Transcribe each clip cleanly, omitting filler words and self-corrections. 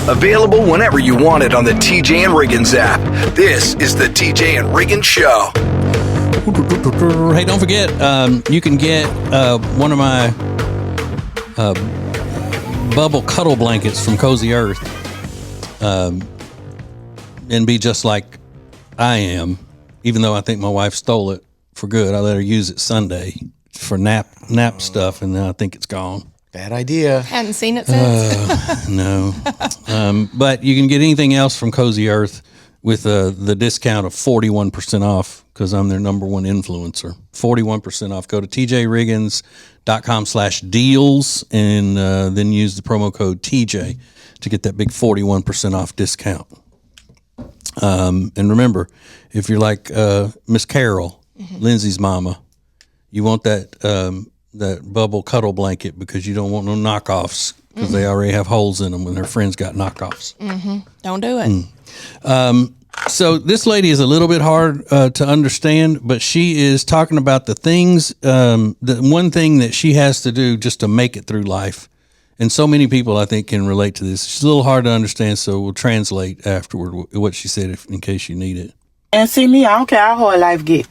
Available whenever you want it on the TJ and Riggins app. This is the TJ and Riggins Show. Hey, don't forget, you can get one of my bubble cuddle blankets from Cozy Earth and be just like I am, even though I think my wife stole it for good. I let her use it Sunday for nap stuff, and now I think it's gone. Bad idea. Hadn't seen it since. No. But you can get anything else from Cozy Earth with the discount of 41% off because I'm their number one influencer. 41% off. Go to tjriggins.com/deals and then use the promo code TJ to get that big 41% off discount. And remember, if you're like Miss Carol, Lindsay's mama, you want that bubble cuddle blanket because you don't want no knockoffs because they already have holes in them when their friends got knockoffs. Don't do it. So this lady is a little bit hard to understand, but she is talking about the things, the one thing that she has to do just to make it through life. And so many people, I think, can relate to this. She's a little hard to understand, so we'll translate afterward what she said in case you need it. And see me, I don't care how hard life get.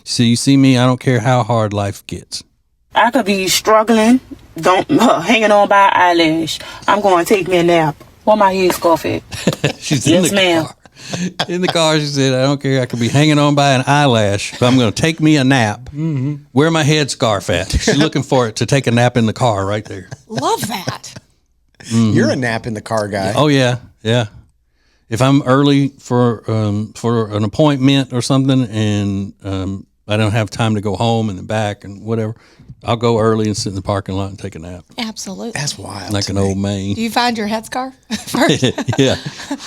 So you see me, I don't care how hard life gets. I could be struggling, hanging on by an eyelash. I'm going to take me a nap. Where my headscarf at? She's in the car. In the car, she said, I don't care. I could be hanging on by an eyelash, but I'm going to take me a nap. Where my headscarf at? She's looking for it to take a nap in the car right there. Love that. You're a nap in the car guy. Oh, yeah. Yeah. If I'm early for an appointment or something and I don't have time to go home and then back and whatever, I'll go early and sit in the parking lot and take a nap. Absolutely. That's wild. Like an old man. Do you find your headscarf first? Yeah.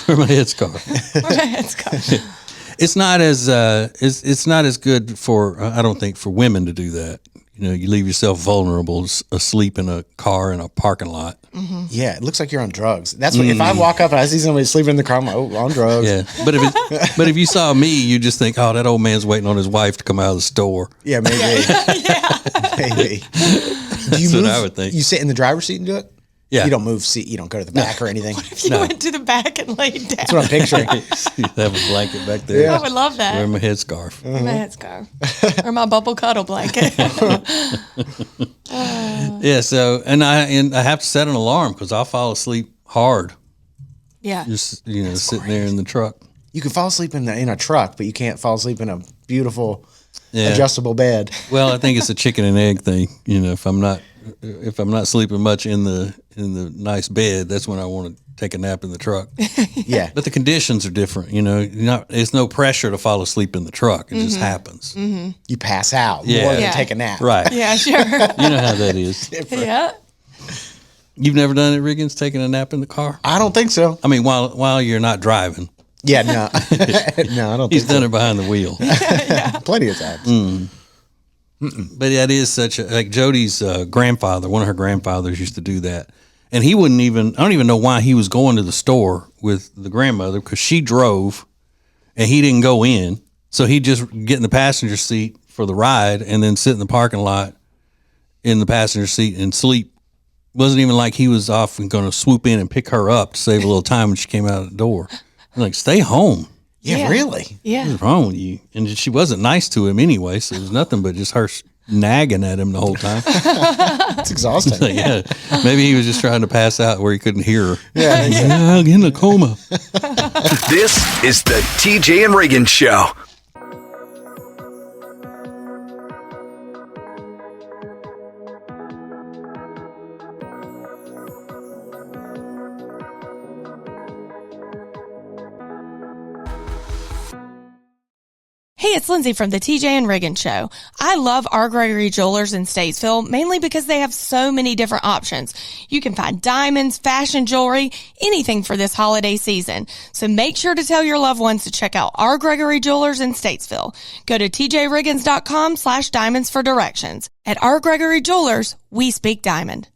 Where my headscarf. Where's my headscarf? It's not as it's not as good for I don't think for women to do that. You know, you leave yourself vulnerable asleep in a car in a parking lot. Yeah, it looks like you're on drugs. That's what if I walk up and I see somebody sleeping in the car, I'm like, oh, on drugs. Yeah, but if you saw me, you just think, oh, that old man's waiting on his wife to come out of the store. Yeah, maybe. Maybe. Do you That's move? what I would think. You sit in the driver's seat and do it? Yeah. You don't move seat. You don't go to the back or anything. What if you went to the back and laid down? That's what I'm picturing. You have a blanket back there. I would love that. Wear my headscarf. My headscarf. Or my bubble cuddle blanket. Yeah. So, and I have to set an alarm because I'll fall asleep hard. Yeah. Just sitting there in the truck. You can fall asleep in a truck, but you can't fall asleep in a beautiful adjustable bed. Well, I think it's a chicken and egg thing. You know, if I'm not sleeping much in the nice bed, that's when I want to take a nap in the truck. Yeah. But the conditions are different. You know, it's no pressure to fall asleep in the truck. It just happens. You pass out Yeah. more than Yeah. take a nap. Right. Yeah, sure. You know how that is. Yeah. You've never done it, Riggins, taking a nap in the car? I don't think so. I mean, while you're not driving. Yeah, no. No, I don't He's think done it behind the wheel. so. Plenty of times. But that is such like Jody's grandfather, one of her grandfathers used to do that. And he wouldn't even, I don't even know why he was going to the store with the grandmother because she drove and he didn't go in. So he'd just get in the passenger seat for the ride and then sit in the parking lot in the passenger seat and sleep. Wasn't even like he was off and going to swoop in and pick her up to save a little time when she came out of the door. I'm like, stay home. Yeah, really? Yeah. What's wrong with you? And she wasn't nice to him anyway, so it was nothing but just her nagging at him the whole time. It's exhausting. So, yeah, maybe he was just trying to pass out where he couldn't hear her. Yeah, I'm in a coma. This is the TJ and Riggins Show. Hey, it's Lindsay from the TJ and Riggins Show. I love our Gregory Jewelers in Statesville, mainly because they have so many different options. You can find diamonds, fashion jewelry, anything for this holiday season. So make sure to tell your loved ones to check out our Gregory Jewelers in Statesville. Go to tjriggins.com/diamonds for directions. At our Gregory Jewelers, we speak diamond.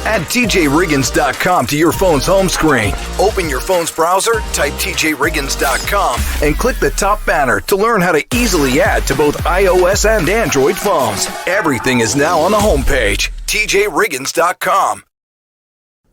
Add TJRiggins.com to your phone's home screen. Open your phone's browser, type TJRiggins.com, and click the top banner to learn how to easily add to both iOS and Android phones. Everything is now on the homepage, TJRiggins.com.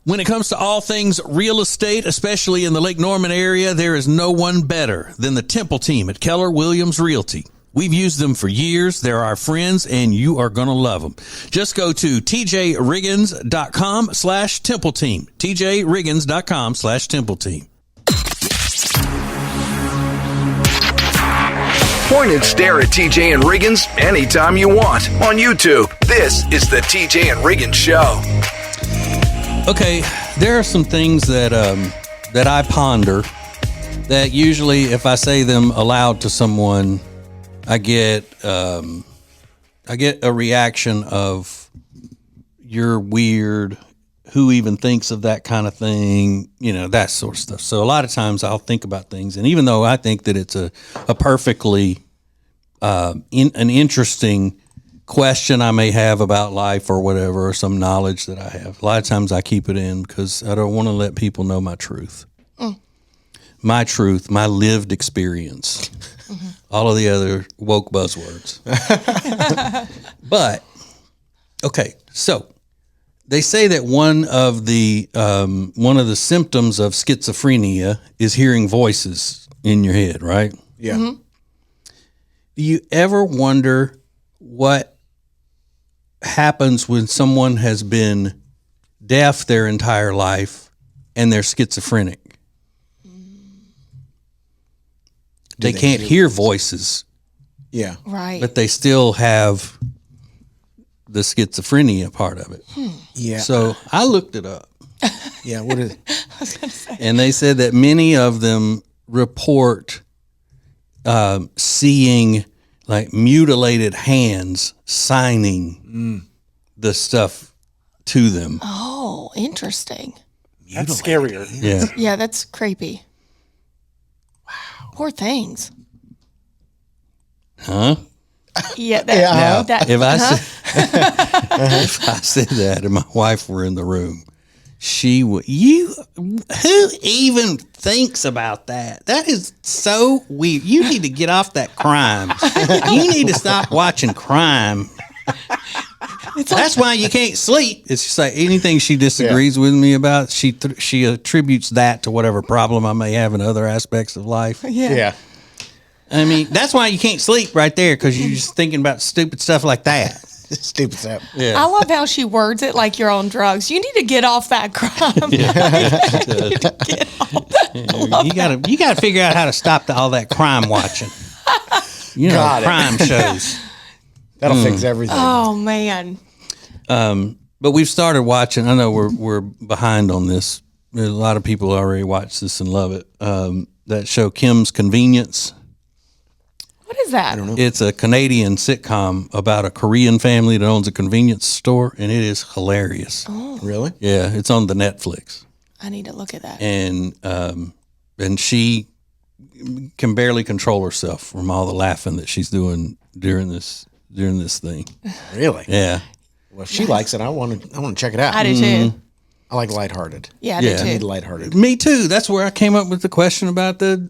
When it comes to all things real estate, especially in the Lake Norman area, there is no one better than the Temple team at Keller Williams Realty. We've used them for years. They're our friends, and you are going to love them. Just go to tjriggins.com/Temple team. tjriggins.com/Temple team. Point and stare at TJ and Riggins anytime you want on YouTube. This is the TJ and Riggins Show. Okay, there are some things that that I ponder that usually if I say them aloud to someone, I get a reaction of "you're weird," "who even thinks of that kind of thing," that sort of stuff. So a lot of times I'll think about things, and even though I think that it's a perfectly an interesting question I may have about life or whatever, or some knowledge that I have, a lot of times I keep it in because I don't want to let people know my truth. My truth, my lived experience. All of the other woke buzzwords. But, okay, so they say that one of the symptoms of schizophrenia is hearing voices in your head, right? Yeah. Mm-hmm. Do you ever wonder what happens when someone has been deaf their entire life and they're schizophrenic? They can't hear voices. Yeah. Right. But they still have the schizophrenia part of it. Yeah. So I looked it up. Yeah. What is it? And they said that many of them report seeing like mutilated hands signing the stuff to them. Oh, interesting. That's scarier. Yeah. Yeah, that's creepy. Wow. Poor things. Huh? Yeah. Yeah. If I said that and my wife were in the room, she would. Who even thinks about that? That is so weird. You need to get off that crime. You need to stop watching crime. That's why you can't sleep. It's just like anything she disagrees with me about, she attributes that to whatever problem I may have in other aspects of life. Yeah. I mean, that's why you can't sleep right there, because you're just thinking about stupid stuff like that. Stupid stuff. Yeah. I love how she words it like you're on drugs. You need to get off that crime. You gotta figure out how to stop all that crime watching. Crime shows. That'll fix everything. Oh man. But we've started watching. I know we're behind on this. A lot of people already watch this and love it. That show, Kim's Convenience. What is that? I don't know. It's a Canadian sitcom about a Korean family that owns a convenience store, and it is hilarious. Oh, Really? Yeah, it's on the Netflix. I need to look at that. And she can barely control herself from all the laughing that she's doing during this thing. Really? Yeah. Well, if she likes it, I want to check it out. I do too. I like lighthearted. Yeah, I Yeah. do I need too. lighthearted. Me too. That's where I came up with the question about the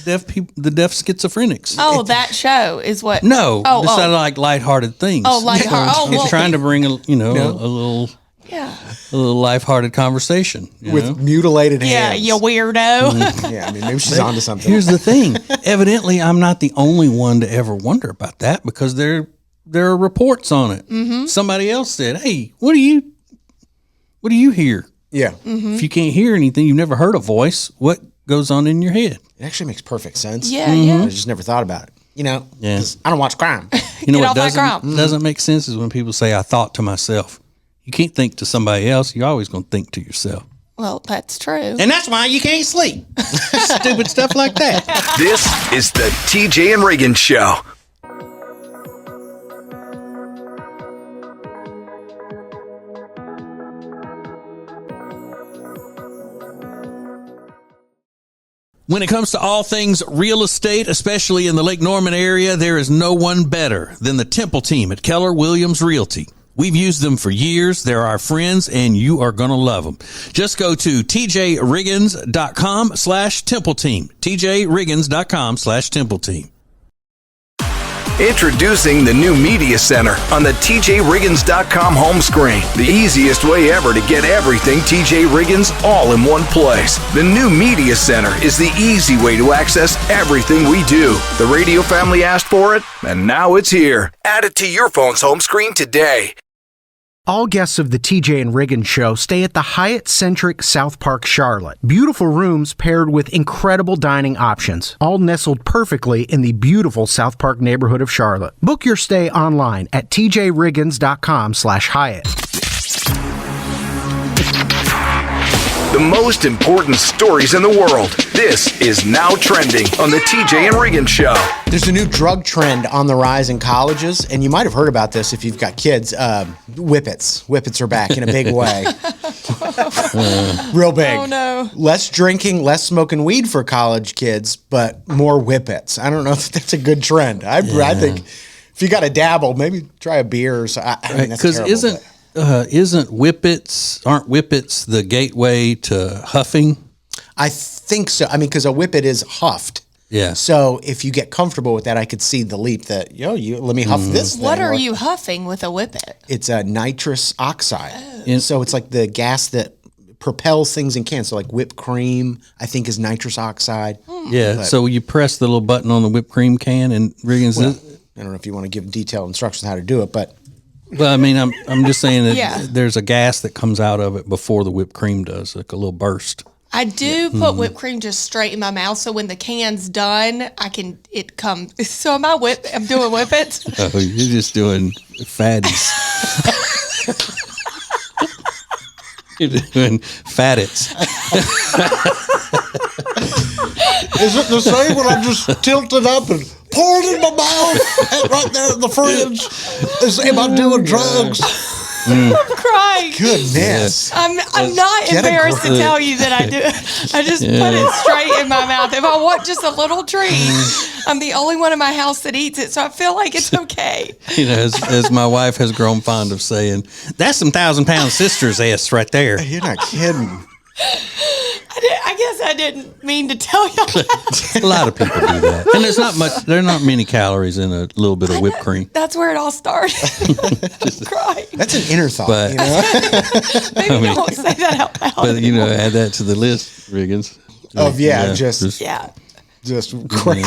deaf people, the deaf schizophrenics. Oh, that show is what? No, Oh, it's oh. not like lighthearted things. Oh, lighthearted. Oh, It's well, trying to bring a little yeah. lighthearted conversation. You With know? mutilated Yeah, hands. you weirdo. Yeah, I mean, maybe she's onto something. Here's the thing. Evidently, I'm not the only one to ever wonder about that, because there are reports on it. Mm-hmm. Somebody else said, "Hey, what do you hear? Yeah. If you can't hear anything, you've never heard a voice. What goes on in your head?" It actually makes perfect sense. Yeah, yeah. I just never thought about it. Yeah. 'Cause I don't watch crime. You know Get what off that doesn't make sense is when people say, "I thought to myself." You can't think to somebody else. You're always going to think to yourself. Well, that's true. And that's why you can't sleep. Stupid stuff like that. This is the TJ and Riggins Show. When it comes to all things real estate, especially in the Lake Norman area, there is no one better than the Temple team at Keller Williams Realty. We've used them for years. They're our friends, and you are going to love them. Just go to tjriggins.com/Temple Team. tjriggins.com/Temple Team. Introducing the new Media Center on the TJRiggins.com home screen. The easiest way ever to get everything TJ Riggins all in one place. The new Media Center is the easy way to access everything we do. The radio family asked for it, and now it's here. Add it to your phone's home screen today. All guests of the TJ and Riggins Show stay at the Hyatt-centric South Park Charlotte. Beautiful rooms paired with incredible dining options, all nestled perfectly in the beautiful South Park neighborhood of Charlotte. Book your stay online at tjriggins.com/Hyatt. The most important stories in the world. This is Now Trending on the TJ and Riggins Show. There's a new drug trend on the rise in colleges, and you might have heard about this if you've got kids. Whippets. Whippets are back in a big way. Real big. Oh, no. Less drinking, less smoking weed for college kids, but more whippets. I don't know if that's a good trend. I think if you got to dabble, maybe try a beer or something. I mean, that's terrible, aren't whippets the gateway to huffing? I think so. I mean, because a whippet is huffed. Yeah. So if you get comfortable with that, I could see the leap that, you let me huff this thing. What are you huffing with a whippet? It's a nitrous oxide. Oh. So it's like the gas that propels things in cans. So like whipped cream, I think, is nitrous oxide. Yeah. So you press the little button on the whipped cream can, and Riggins. Well, I don't know if you want to give detailed instructions on how to do it, but. Well, I mean, I'm just saying that Yeah. there's a gas that comes out of it before the whipped cream does, like a little burst. I do put whipped cream just straight in my mouth, so when the can's done, it comes. So I'm doing whippets. Oh, you're just doing fatties. You're doing fattets. Is it the same when I just tilt it up and pour it in my mouth right there in the fridge? Am I doing drugs? I'm crying. Goodness. I'm not embarrassed to tell you that I do. I just put it straight in my mouth. If I want just a little treat, I'm the only one in my house that eats it, so I feel like it's okay. You know, as my wife has grown fond of saying, that's some 1,000-pound sister's ass right there. You're not kidding. I guess I didn't mean to tell y'all that. A lot of people do that. And there are not many calories in a little bit of whipped cream. That's where it all started. I'm crying. That's an inner thought. But, Maybe don't say that out loud. But, add that to the list, Riggins. Just crying.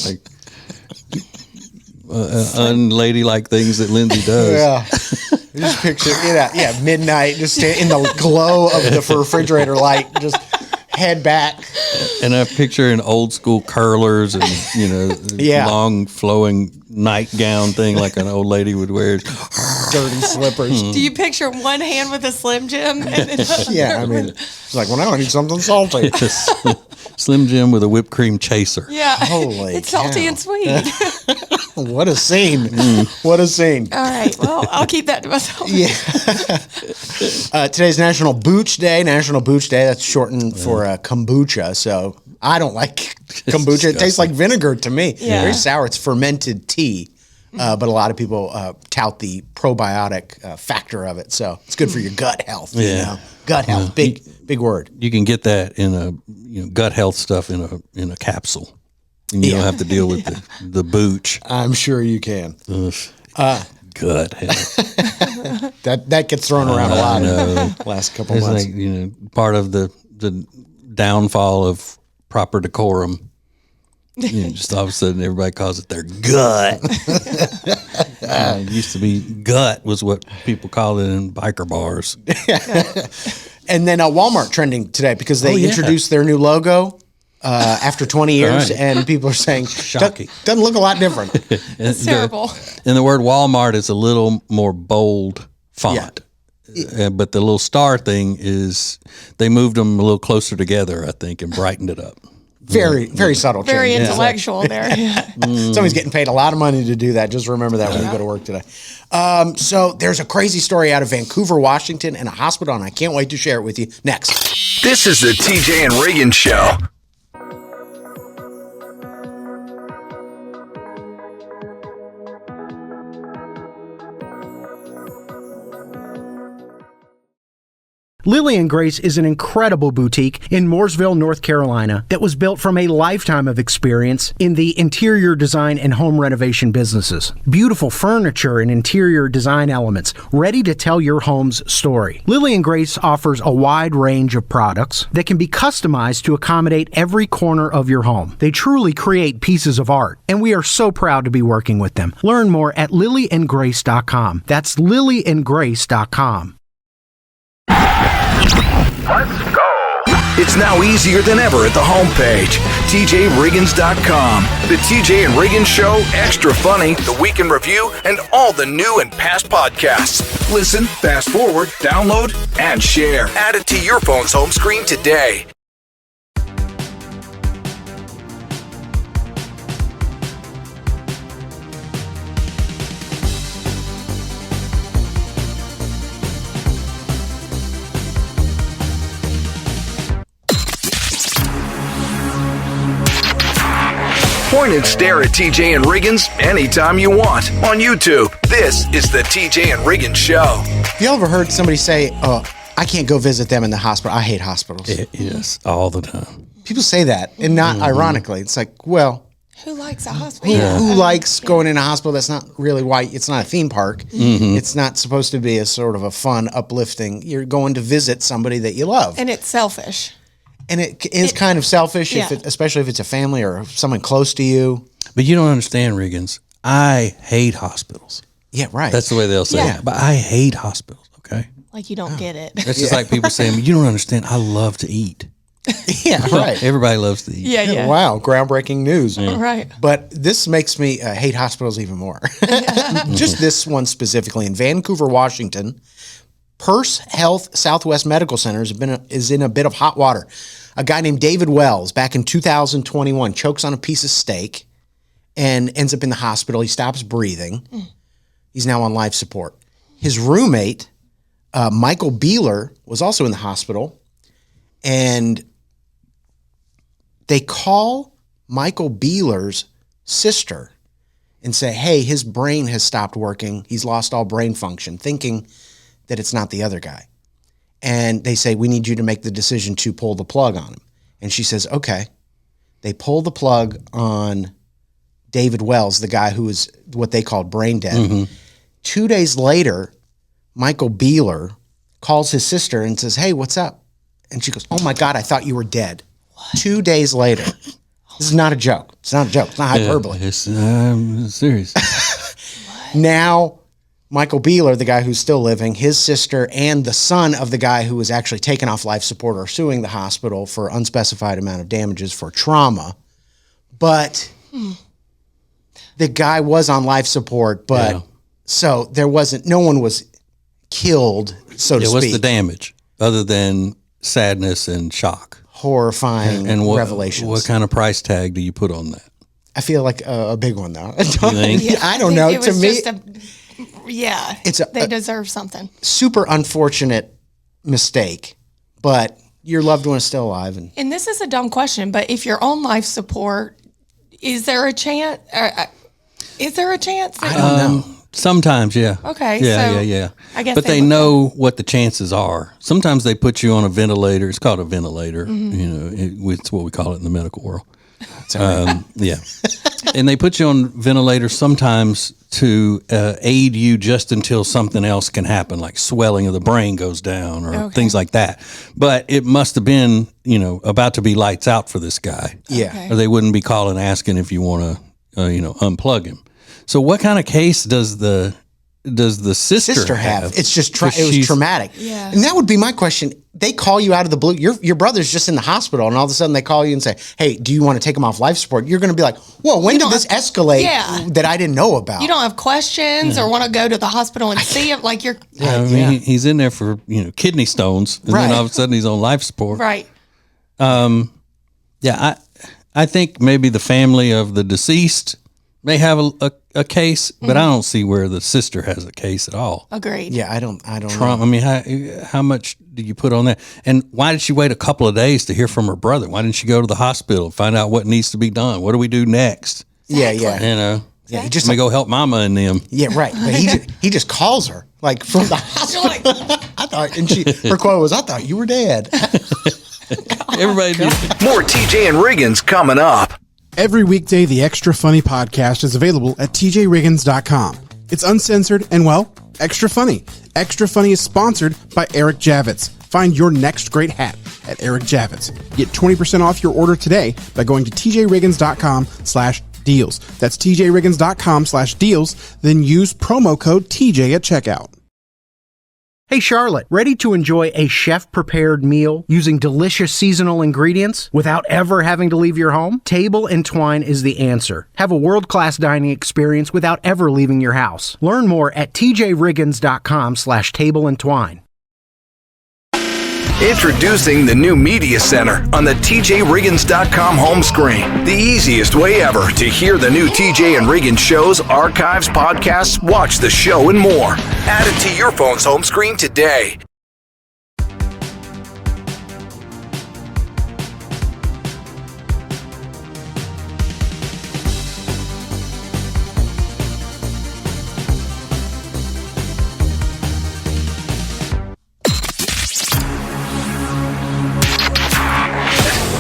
Like unladylike things that Lindsay does. Yeah. Just picture it. Midnight, just in the glow of the refrigerator light, just head back. And I picture an old school curlers and, long flowing nightgown thing like an old lady would wear. Dirty slippers. Do you picture one hand with a Slim Jim? And then it's like, well, now I need something salty. Slim Jim with a whipped cream chaser. Yeah. Holy It's salty and sweet. What a scene. What a scene. All right. Well, I'll keep that to myself. Yeah. Today's National Booch Day. National Booch Day, that's shortened for kombucha. So I don't like kombucha. It tastes like vinegar to me. Yeah. Very sour. It's fermented tea. But a lot of people tout the probiotic factor of it. So it's good for your gut health. Yeah. Gut health. Big word. You can get that in a gut health stuff in a capsule. And you don't have to deal with the booch. I'm sure you can. Gut health. That gets thrown around a lot in the last couple months. Like, part of the downfall of proper decorum. Just all of a sudden everybody calls it their gut. It used to be gut was what people called it in biker bars. And then Walmart trending today because they introduced their new logo after 20 years, and people are saying shocking. Doesn't look a lot different. It's terrible. And the word Walmart is a little more bold font. But the little star thing is they moved them a little closer together, I think, and brightened it up. Very subtle change. Very intellectual there. Somebody's getting paid a lot of money to do that. Just remember that when you go to work today. So there's a crazy story out of Vancouver, Washington, and a hospital, and I can't wait to share it with you next. This is the TJ and Riggins Show. Lily and Grace is an incredible boutique in Mooresville, North Carolina that was built from a lifetime of experience in the interior design and home renovation businesses. Beautiful furniture and interior design elements ready to tell your home's story. Lily and Grace offers a wide range of products that can be customized to accommodate every corner of your home. They truly create pieces of art, and we are so proud to be working with them. Learn more at lilyandgrace.com. That's lilyandgrace.com. Let's go. It's now easier than ever at the homepage, TJRiggins.com. The TJ and Riggins Show, Extra Funny, The Week in Review, and all the new and past podcasts. Listen, fast forward, download, and share. Add it to your phone's home screen today. Point and stare at TJ and Riggins anytime you want on YouTube. This is the TJ and Riggins Show. Have you ever heard somebody say, "Oh, I can't go visit them in the hospital. I hate hospitals." Yes, all the time. People say that, and not ironically. It's like, well, Who likes a hospital? who likes going in a hospital? That's not really why. It's not a theme park. It's not supposed to be a sort of a fun, uplifting. You're going to visit somebody that you love. And it's selfish. And it is kind of selfish, Yeah. especially if it's a family or someone close to you. But you don't understand, Riggins. I hate hospitals. Yeah, right. That's the way they'll say Yeah. it. But I hate hospitals, okay? Like you don't get it. That's just like people saying, you don't understand. I love to eat. yeah, right. Everybody loves to eat. Yeah. Wow, groundbreaking news. Right. But this makes me hate hospitals even more. Just this one specifically. In Vancouver, Washington, Perse Health Southwest Medical Center is in a bit of hot water. A guy named David Wells, back in 2021, chokes on a piece of steak and ends up in the hospital. He stops breathing. He's now on life support. His roommate, Michael Beeler, was also in the hospital. And they call Michael Beeler's sister and say, hey, his brain has stopped working. He's lost all brain function, thinking that it's not the other guy. And they say, we need you to make the decision to pull the plug on him. And she says, okay. They pull the plug on David Wells, the guy who was what they called brain dead. 2 days later, Michael Beeler calls his sister and says, hey, what's up? And she goes, oh my God, I thought you were dead. What? 2 days later. This is not a joke. It's not a joke. It's not hyperbole. It's serious. Now, Michael Beeler, the guy who's still living, his sister, and the son of the guy who was actually taken off life support are suing the hospital for unspecified amount of damages for trauma. But the guy was on life support, but so there wasn't, no one was killed, so to speak. What's the damage other than sadness and shock? Horrifying And what, revelations. What kind of price tag do you put on that? I feel like a big one, though. think? I don't know. It To was me, just they deserve something. super unfortunate mistake, but your loved one is still alive. And this is a dumb question, but if you're on life support, is there a chance? Is there a chance? I don't know. Sometimes, yeah. Okay, Yeah, so yeah. I guess but they they look know what the chances are. Sometimes they put you on a ventilator. It's called a ventilator. You know, it's what we call it in the medical world. Yeah. And they put you on ventilator sometimes to aid you just until something else can happen, like swelling of the brain goes down or things like that. But it must have been, you know, about to be lights out for this guy. Yeah. Okay. Or they wouldn't be calling asking if you want to, unplug him. So what kind of case does the sister have? It's just it was she's- traumatic. Yeah. And that would be my question. They call you out of the blue. Your brother's just in the hospital, and all of a sudden they call you and say, "Hey, do you want to take him off life support?" You're going to be like, "Whoa, when did this escalate that I didn't know about?" You don't have questions or want to go to the hospispital and see him, like you're I mean, he's in there for kidney stones, and then all of a sudden he's on life support. right. Yeah, I think maybe the family of the deceased may have a case, but I don't see where the sister has a case at all. Agreed. Yeah, I don't know. Trauma. I mean, how much do you put on that? And why did she wait a couple of days to hear from her brother? Why didn't she go to the hospital, find out what needs to be done? What do we do next? Yeah. You know, Yeah, he just let me go help mama and them. Yeah, right. But he just calls her. Like from the hospital. I thought, and her quote was, "I thought you were dead." Everybody do. More TJ and Riggins coming up. Every weekday, the Extra Funny podcast is available at tjriggins.com. It's uncensored and, well, extra funny. Extra Funny is sponsored by Eric Javits. Find your next great hat at Eric Javits. Get 20% off your order today by going to tjriggins.com/deals. That's tjriggins.com/deals. Then use promo code TJ at checkout. Hey Charlotte, ready to enjoy a chef-prepared meal using delicious seasonal ingredients without ever having to leave your home? Table and Twine is the answer. Have a world-class dining experience without ever leaving your house. Learn more at tjriggins.com/tableandtwine. Introducing the new Media Center on the TJRiggins.com home screen. The easiest way ever to hear the new TJ and Riggins shows, archives, podcasts, watch the show, and more. Add it to your phone's home screen today.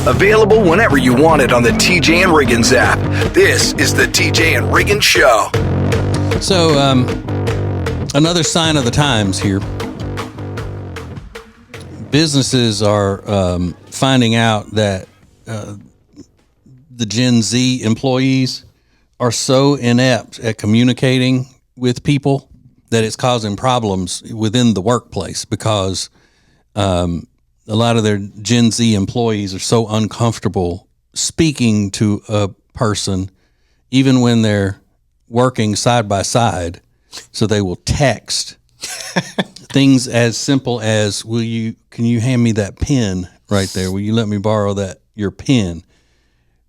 Available whenever you want it on the TJ and Riggins app. This is the TJ and Riggins Show. So, another sign of the times here. Businesses are finding out that the Gen Z employees are so inept at communicating with people that it's causing problems within the workplace because a lot of their Gen Z employees are so uncomfortable speaking to a person, even when they're working side by side. So they will text things as simple as, can you hand me that pen right there? Will you let me borrow your pen?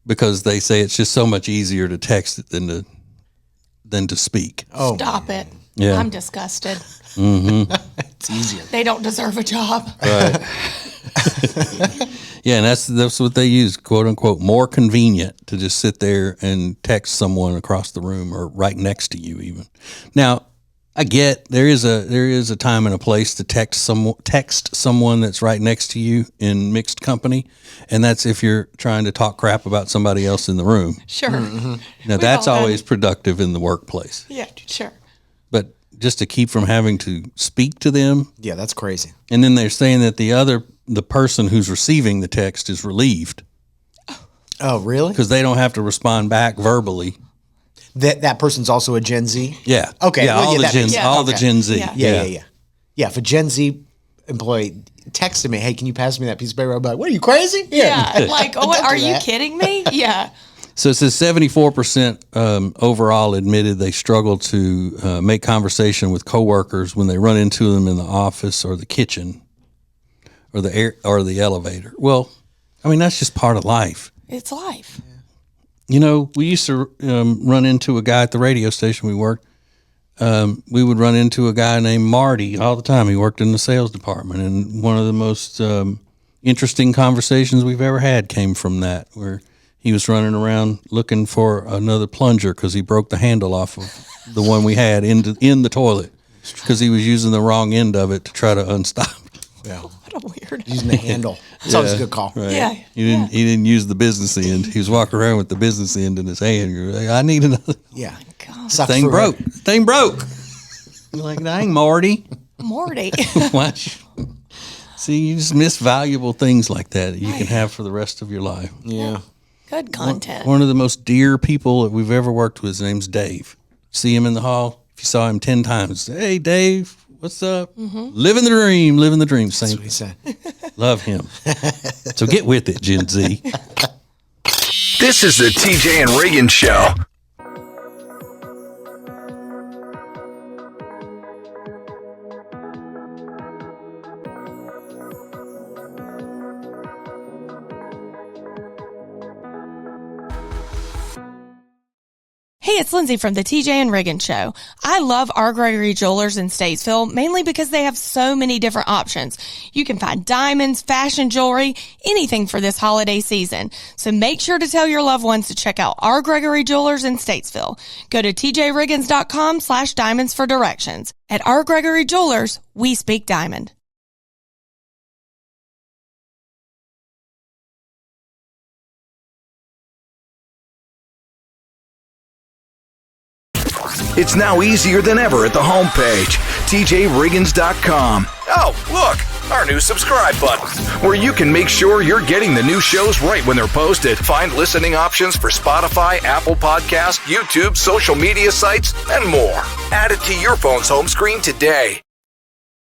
Because they say it's just so much easier to text it than to speak. Oh, Stop it. Yeah. I'm disgusted. it's easier. They don't deserve a job. Right. Yeah, and that's what they use, quote unquote, more convenient to just sit there and text someone across the room or right next to you even. Now, I get there is a time and a place to text someone that's right next to you in mixed company, and that's if you're trying to talk crap about somebody else in the room. Sure. Mm-hmm. Now, that's always productive in the workplace. Yeah, sure. But just to keep from having to speak to them. Yeah, that's crazy. And then they're saying that the person who's receiving the text is relieved. Oh, really? Because they don't have to respond back verbally. That person's also a Gen Z? Yeah. Okay. Yeah, Well, all, yeah, the, Gen, all the Gen Z. Yeah. Yeah. Yeah, if a Gen Z employee texted me, "Hey, can you pass me that piece of paper?" I'd be like, "What, are you crazy?" Yeah, like, oh, Don't are do you that. kidding me? Yeah. So it says 74% overall admitted they struggle to make conversation with coworkers when they run into them in the office or the kitchen or the elevator. Well, I mean, that's just part of life. It's life. You know, we used to run into a guy at the radio station we worked. We would run into a guy named Marty all the time. He worked in the sales department, and one of the most interesting conversations we've ever had came from that, where he was running around looking for another plunger because he broke the handle off of the one we had in the toilet because he was using the wrong end of it to try to unstop. Yeah. What a weird. Using the handle. It's always a good call. Right. Yeah. He didn't use the business end. He was walking around with the business end in his hand. You're like, I need another. Yeah. God. Sucks Thing for broke. her. Thing broke. You're like, dang, Marty. Morty. Watch. See, you just miss valuable things like that you can have for the rest of your life. Yeah. Good content. One of the most dear people that we've ever worked with, his name's Dave. See him in the hall. If you saw him 10 times, hey, Dave, what's up? Living the dream, living the dream. That's Same. what he said. Love him. So get with it, Gen Z. This is the TJ and Riggins Show. Hey, Hey, it's Lindsay from the TJ and Riggins Show. I love our Gregory Jewelers in Statesville, mainly because they have so many different options. You can find diamonds, fashion jewelry, anything for this holiday season. So make sure to tell your loved ones to check out our Gregory Jewelers in Statesville. Go to tjriggins.com/diamonds for directions. At our Gregory Jewelers, we speak diamond. It's now easier than ever at the homepage, tjriggins.com. Oh, look, our new subscribe button, where you can make sure you're getting the new shows right when they're posted. Find listening options for Spotify, Apple Podcasts, YouTube, social media sites, and more. Add it to your phone's home screen today.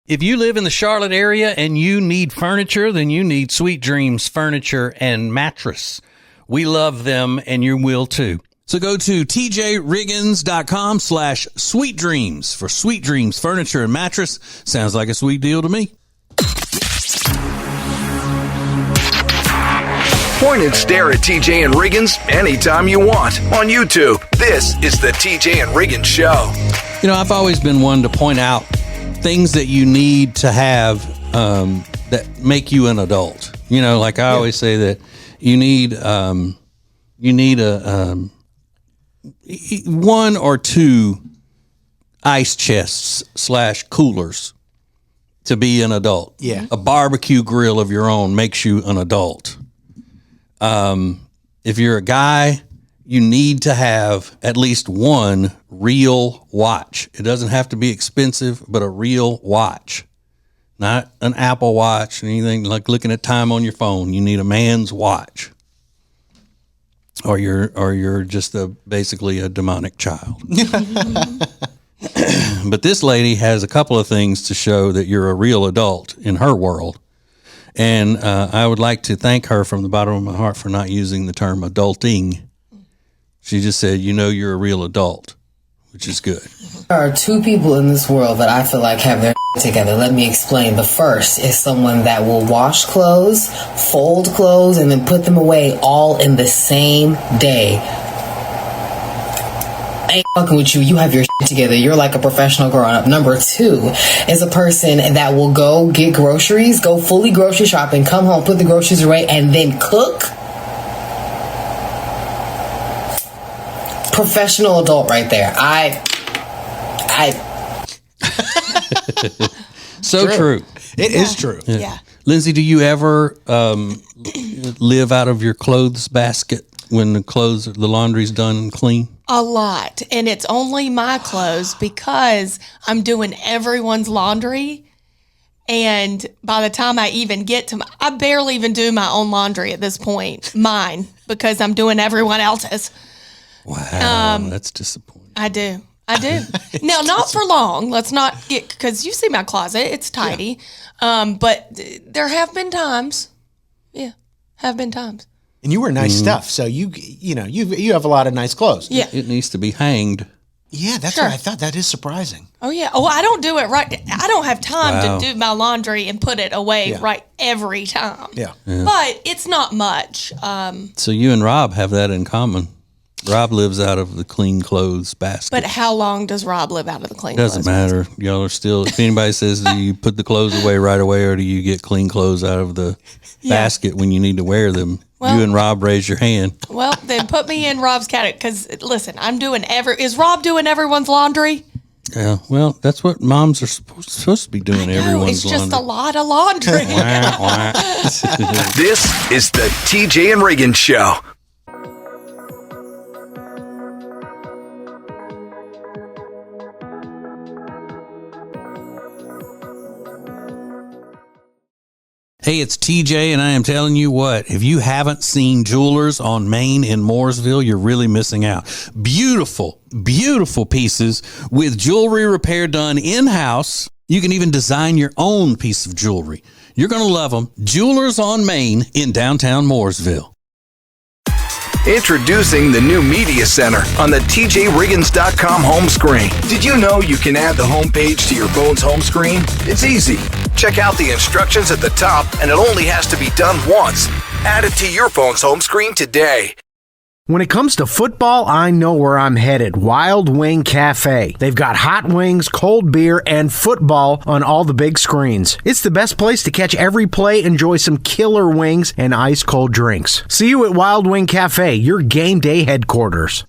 If you live in the Charlotte area and you need furniture, then you need Sweet Dreams Furniture and Mattress. We love them, and you will too. So go to tjriggins.com/sweetdreams for Sweet Dreams Furniture and Mattress. Sounds like a sweet deal to me. Point and stare at TJ and Riggins anytime you want on YouTube. This is the TJ and Riggins Show. You know, I've always been one to point out things that you need to have that make you an adult. You know, like I always say that you need a one or two ice chests / coolers to be an adult. Yeah. A barbecue grill of your own makes you an adult. If you're a guy, you need to have at least one real watch. It doesn't have to be expensive, but a real watch. Not an Apple Watch or anything like looking at time on your phone. You need a man's watch. Or you're just basically a demonic child. But this lady has a couple of things to show that you're a real adult in her world. And I would like to thank her from the bottom of my heart for not using the term adulting. She just said, you know, you're a real adult, which is good. There are two people in this world that I feel like have their together. Let me explain. The first is someone that will wash clothes, fold clothes, and then put them away all in the same day. I ain't fucking with you. You have your shit together. You're like a professional growing up. Number two is a person that will go get groceries, go fully grocery shopping, come home, put the groceries away, and then cook. Professional adult right there. So true. It is true. Yeah. Lindsay, do you ever live out of your clothes basket when the laundry's done and clean? A lot. And it's only my clothes because I'm doing everyone's laundry. And by the time I even get to I barely even do my own laundry at this point, mine, because I'm doing everyone else's. Wow, that's disappointing. I do. Now, not for long. Let's not get, because you see my closet. It's tidy. Yeah. But there have been times. Yeah, have been times. And you wear nice stuff, so you have a lot of nice clothes. Yeah. It needs to be hanged. Yeah, that's what I thought. That is surprising. Oh, yeah. Oh, I don't do it right. I don't have time to do my laundry and put it away right every time. Yeah. But it's not much. So you and Rob have that in common. Rob lives out of the clean clothes basket. But how long does Rob live out of the clean Doesn't clothes matter. Y'all are still, if anybody says, do you put the clothes away right away or do you get clean clothes out of the basket when you need to wear them? Well, you and Rob raise your hand. Well, then put me in Rob's category. Because, listen, I'm doing is Rob doing everyone's laundry? Yeah, well, that's what moms are supposed to be doing. Everyone's laundry. It's just a lot of laundry. This is the TJ and Riggins Show. Hey, it's TJ, and I am telling you what, if you haven't seen Jewelers on Main in Mooresville, you're really missing out. Beautiful, beautiful pieces with jewelry repair done in-house. You can even design your own piece of jewelry. You're going to love them. Jewelers on Main in downtown Mooresville. Introducing the new Media Center on the tjriggins.com home screen. Did you know you can add the homepage to your phone's home screen? It's easy. Check out the instructions at the top, and it only has to be done once. Add it to your phone's home screen today. When it comes to football, I know where I'm headed. Wild Wing Cafe. They've got hot wings, cold beer, and football on all the big screens. It's the best place to catch every play, enjoy some killer wings, and ice cold drinks. See you at Wild Wing Cafe, your game day headquarters.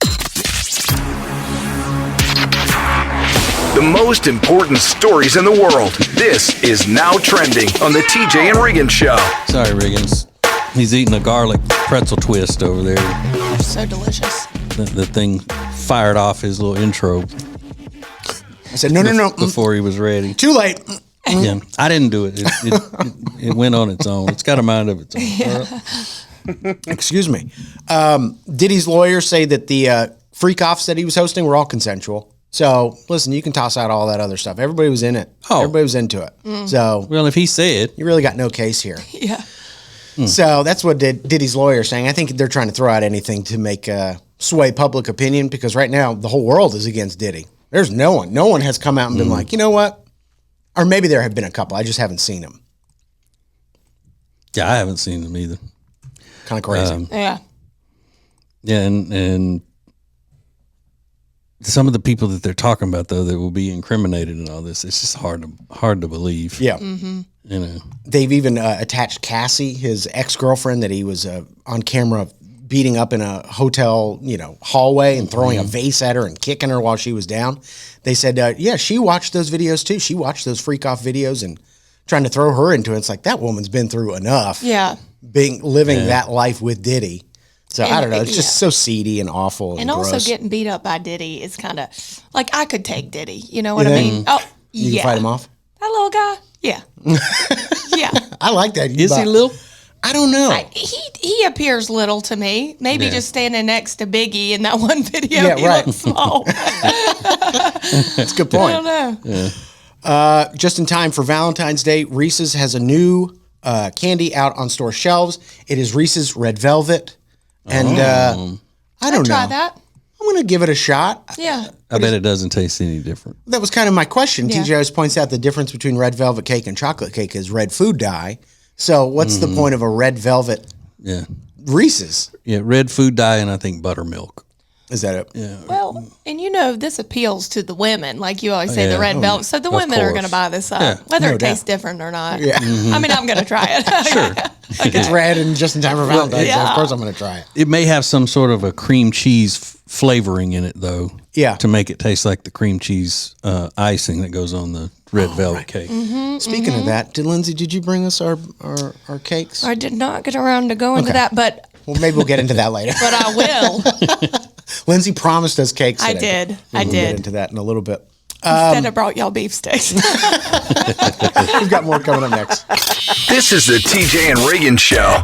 The most important stories in the world. This is Now Trending on the TJ and Riggins Show. Sorry, Riggins. He's eating a garlic pretzel twist over there. They're so delicious. The thing fired off his little intro I said, no. before he was ready. Too late. Yeah, I didn't do it. It went on its own. It's got a mind of its own. Yeah. Excuse me. Diddy's lawyers say that the freak-offs that he was hosting were all consensual. So, listen, you can toss out all that other stuff. Everybody was in it. Oh. Everybody was into it. So, Well, if he said, you really got no case here. Yeah. So that's what Diddy's lawyer is saying. I think they're trying to throw out anything to make sway public opinion, because right now the whole world is against Diddy. There's no one. No one has come out and been like, you know what? Or maybe there have been a couple. I just haven't seen them. yeah, I haven't seen them either. Kind of crazy. Yeah. Yeah, and some of the people that they're talking about, though, that will be incriminated in all this, it's just hard to believe. Yeah. You know. They've even attached Cassie, his ex-girlfriend, that he was on camera beating up in a hotel, hallway and throwing a vase at her and kicking her while she was down. They said, yeah, she watched those videos too. She watched those freak-off videos and trying to throw her into it. It's like, that woman's been through enough. Yeah. Living that life with Diddy. So I don't know. It's just yeah. so seedy and awful and also gross. getting beat up by Diddy is kind of like, I could take Diddy. You know what You I think? mean? Oh, You yeah. can fight him off? That little guy? Yeah. Yeah. I like that. Is he little? I don't know. He appears little to me. Maybe just standing next to Biggie in that one video. Yeah, he right. looks small. That's a good I point. don't know. Just in time for Valentine's Day, Reese's has a new candy out on store shelves. It is Reese's Red Velvet. And I don't know. Try that. I'm going to give it a shot. Yeah. I bet it doesn't taste any different. That was kind of my question. Yeah. TJ always points out the difference between red velvet cake and chocolate cake is red food dye. So what's the point of a red velvet Yeah. Reese's? Yeah, red food dye and I think buttermilk. Is that it? Yeah. Well, and this appeals to the women, like you always say, the red velvet. So the Of women are course. going to buy this up, Yeah. whether No it tastes doubt. different or not. Yeah. I mean, I'm going to try it. Sure. It's red and just in time for Valentine's. So of yeah. course I'm going to try it. It may have some sort of a cream cheese flavoring in it, though. Yeah. To make it taste like the cream cheese icing that goes on the red velvet cake. Speaking of that, Lindsay, did you bring us our cakes? I did not get around to going to that, but Well, maybe we'll get into that later. I will. Lindsay promised us cakes. I today. did. We'll I get did. into that in a little bit. Instead, I brought y'all beef sticks. We've got more coming up next. This is the TJ and Riggins Show.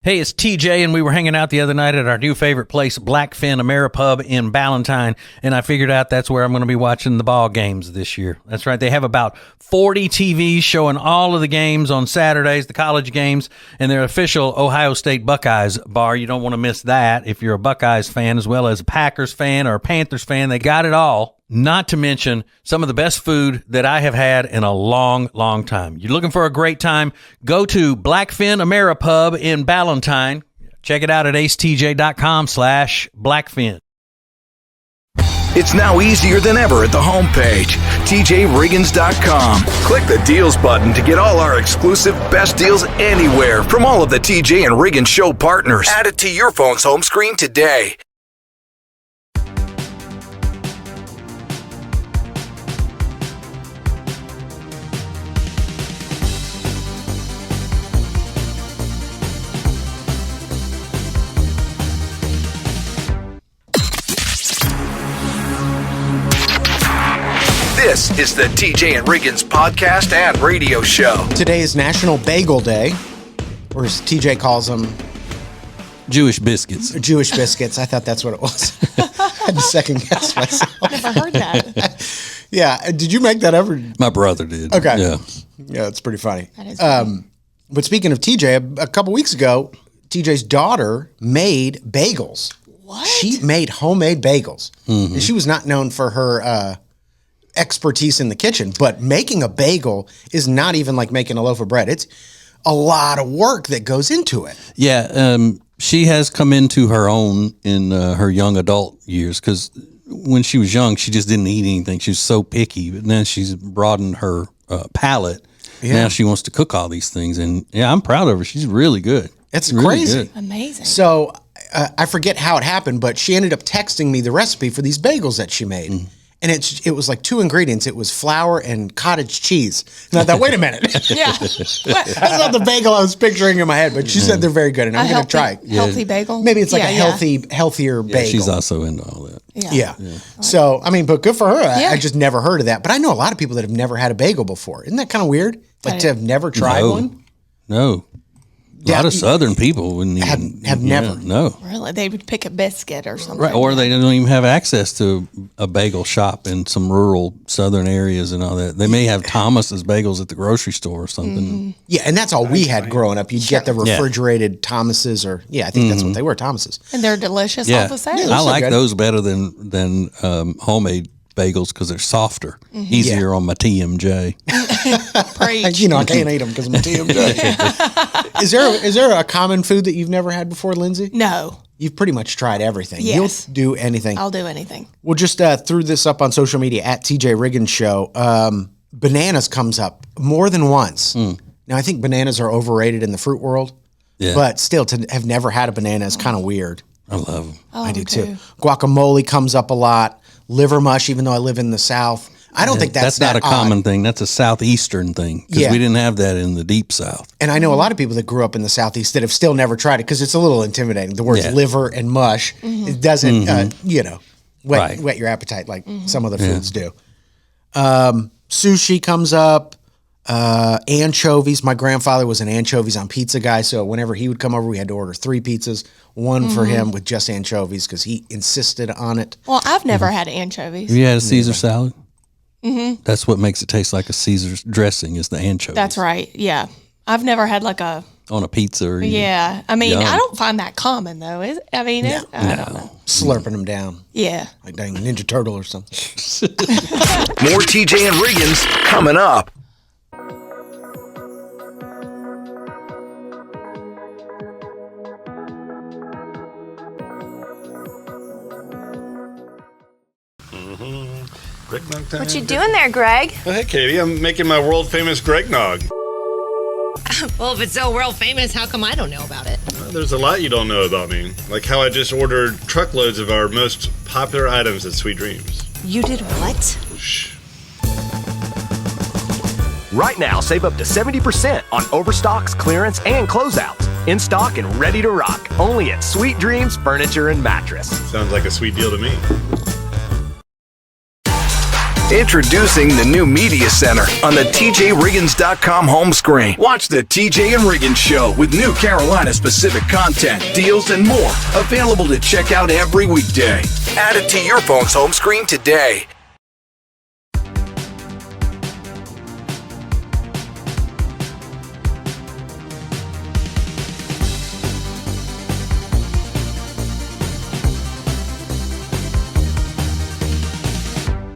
Hey, it's TJ, and we were hanging out the other night at our new favorite place, Blackfin Ameripub in Ballantyne, and I figured out that's where I'm going to be watching the ball games this year. That's right. They have about 40 TVs showing all of the games on Saturdays, the college games, and their official Ohio State Buckeyes bar. You don't want to miss that if you're a Buckeyes fan as well as a Packers fan or a Panthers fan. They got it all. Not to mention some of the best food that I have had in a long, long time. You're looking for a great time? Go to Blackfin Ameripub in Ballantyne. Check it out at acetj.com/Blackfin. It's now easier than ever at the homepage, tjriggins.com. Click the deals button to get all our exclusive best deals anywhere from all of the TJ and Riggins Show partners. Add it to your phone's home screen today. This is the TJ and Riggins podcast and radio show. Today is National Bagel Day, or as TJ calls them, Jewish biscuits. Jewish biscuits. I thought that's what it was. I had to second guess myself. Never heard that. Yeah. Did you make that up? My brother did. Okay. Yeah. Yeah, it's pretty funny. That is funny. But speaking of TJ, a couple weeks ago, TJ's daughter made bagels. What? She made homemade bagels. And she was not known for her expertise in the kitchen, but making a bagel is not even like making a loaf of bread. It's a lot of work that goes into it. Yeah, she has come into her own in her young adult years, because when she was young, she just didn't eat anything. She was so picky, but then she's broadened her palate. Yeah. Now she wants to cook all these things, and yeah, I'm proud of her. She's really good. It's really crazy. Good. Amazing. So I forget how it happened, but she ended up texting me the recipe for these bagels that she made. And it was like 2 ingredients. It was flour and cottage cheese. And I thought, wait a minute. Yeah. That's not the bagel I was picturing in my head, but she said they're very good, and I'm going to try. Healthy bagel? Maybe it's like healthier bagel. She's also into all that. Yeah. So, I mean, but good for her. I just never heard of that. But I know a lot of people that have never had a bagel before. Isn't that kind of weird? Like to have never tried one? No. A lot of Southern people wouldn't even have never. No. Really? They would pick a biscuit or something. Right. Or they don't even have access to a bagel shop in some rural Southern areas and all that. They may have Thomas's bagels at the grocery store or something. Yeah, and that's all we had growing up. You'd get the refrigerated Thomas's, or I think that's what they were, Thomas's. And they're delicious off the sale. Yeah, I like those better than homemade bagels because they're softer, easier on my TMJ. Preach. You know, I can't eat them because of my TMJ. Is there a common food that you've never had before, Lindsay? No. You've pretty much tried everything. Yes. You'll do anything. I'll do anything. We'll just threw this up on social media at TJ Riggins Show. Bananas comes up more than once. Now, I think bananas are overrated in the fruit world, but still, to have never had a banana is kind of weird. I love them. I do too. Guacamole comes up a lot. Liver mush, even though I live in the South. I don't think that's not a common odd. thing. That's a Southeastern thing, because we didn't have that in the deep South. And I know a lot of people that grew up in the Southeast that have still never tried it because it's a little intimidating. The words liver and mush, it doesn't, whet your appetite like some other foods do. Sushi comes up. Anchovies. My grandfather was an anchovies on pizza guy, so whenever he would come over, we had to order 3 pizzas, one for him with just anchovies because he insisted on it. Well, I've never had anchovies. Have you had a Caesar salad? That's what makes it taste like a Caesar's dressing is the anchovies. That's right. Yeah. I've never had like a... On a pizza or... Yeah. I mean, I don't find that common, though. I don't know. Slurping them down. Yeah. Like dang Ninja Turtle or something. More TJ and Riggins coming up. What you doing there, Greg? Oh, hey, Katie. I'm making my world-famous Gregnog. Well, if it's so world-famous, how come I don't know about it? Well, there's a lot you don't know about me. Like how I just ordered truckloads of our most popular items at Sweet Dreams. You did what? Shh. Right now, save up to 70% on overstocks, clearance, and closeouts. In stock and ready to rock. Only at Sweet Dreams Furniture and Mattress. Sounds like a sweet deal to me. Introducing the new Media Center on the TJRiggins.com home screen. Watch the TJ and Riggins Show with new Carolina-specific content, deals, and more. Available to check out every weekday. Add it to your phone's home screen today.